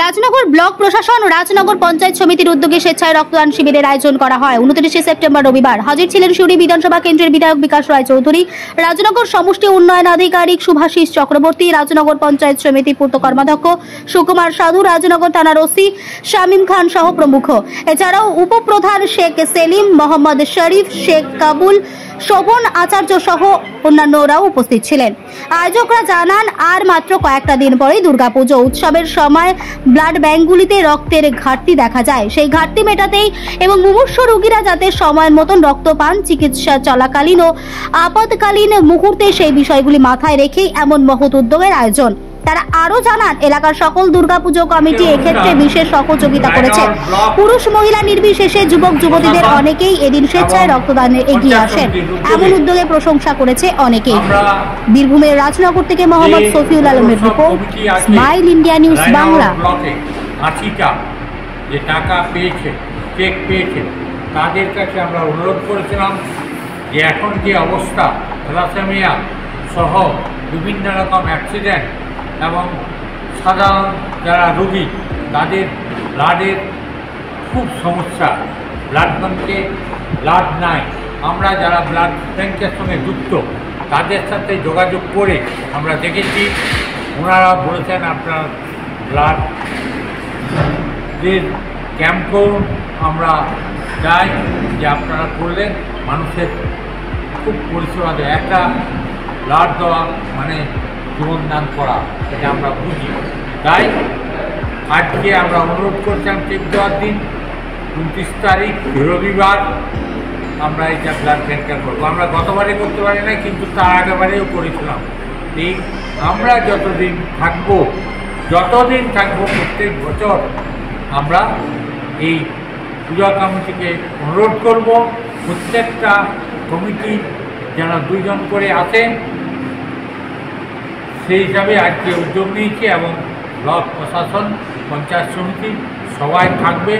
Rajnagar block প্রশাসন ও রাজনগর পঞ্চায়েত সমিতির উদ্যোগে স্বেচ্ছায় রক্তদান শিবিরের আয়োজন করা হয়। 29 সেপ্টেম্বর রবিবার হাজির ছিলেন সিউড়ি বিধানসভা কেন্দ্রের বিধায়ক বিকাশ রায় চৌধুরী, রাজনগর সমষ্টি উন্নয়ন আধিকারিক শুভাশিস চক্রবর্তী, রাজনগর পঞ্চায়েত সমিতি পূর্ত কর্মাধ্যক্ষ সুকুমার সাধু, রাজনগর থানার ওসি শামীম খান সহ প্রমুখ। এছাড়াও উপপ্রধান শেখ সেলিম, মোহাম্মদ শরীফ, শেখ কাবুল, শোভন আচার্য সহ অন্যান্যরাও উপস্থিত ছিলেন। আয়োজকরা জানান, আর মাত্র কয়েকটা দিন পরেই দুর্গাপুজো উৎসবের সময় ব্লাড ব্যাঙ্কগুলিতে রক্তের ঘাটতি দেখা যায়। সেই ঘাটতি মেটাতেই এবং মুমূর্ষু রোগীরা যাতে সময়ের মতন রক্ত পান, চিকিৎসা চলাকালীন ও আপৎকালীন মুহূর্তে সেই বিষয়গুলি মাথায় রেখেই এমন মহৎ উদ্যোগের আয়োজন। তারা আরো জানান, এলাকার সকল দুর্গাপুজো কমিটি এক্ষেত্রে বিশেষ সহযোগিতা করেছে। পুরুষ মহিলা নির্বিশেষে যুবক যুবতীদের অনেকেই এদিন স্বেচ্ছায় রক্তদানে এগিয়ে আসেন। এমন উদ্যোগে প্রশংসা করেছে অনেকেই। বীরভূমের রাজনগর থেকে মোহাম্মদ সফিউল আলমের report, smile India news Bangla. যে টাকা পেয়েছে, চেক পেয়েছে, তাদের কাছে আমরা অনুরোধ করেছিলাম যে এখন যে অবস্থা, থ্যালাসেমিয়া সহ বিভিন্ন রকম অ্যাক্সিডেন্ট এবং সাধারণ যারা রোগী তাদের ব্লাডের খুব সমস্যা, ব্লাড ব্যাঙ্কে ব্লাড নাই। আমরা যারা ব্লাড ব্যাঙ্কের সঙ্গে যুক্ত তাদের সাথে যোগাযোগ করে আমরা দেখেছি, ওনারা বলেছেন আপনার ব্লাডের ক্যাম্প করুন। আমরা চাই যে আপনারা করলে মানুষের খুব পরিষেবা দেয়। একটা ব্লাড দেওয়া মানে জীবন দান করা, এটা আমরা বুঝি। তাই আজকে আমরা অনুরোধ করছিলাম চেক দেওয়ার দিন 29 তারিখ রবিবার আমরা এটা ব্লাড ক্যান্সার করবো। আমরা গতবারে করতে পারি না, কিন্তু তার আগেবারেও করেছিলাম। এই আমরা যতদিন থাকবো প্রত্যেক বছর আমরা এই পূজা কমিটিকে অনুরোধ করব, প্রত্যেকটা কমিটি যারা 2 জন করে আছেন সেই হিসাবে আজকে উদ্যোগ নিয়েছে এবং ব্লক প্রশাসন, পঞ্চায়েত সমিতি সবাই থাকবে।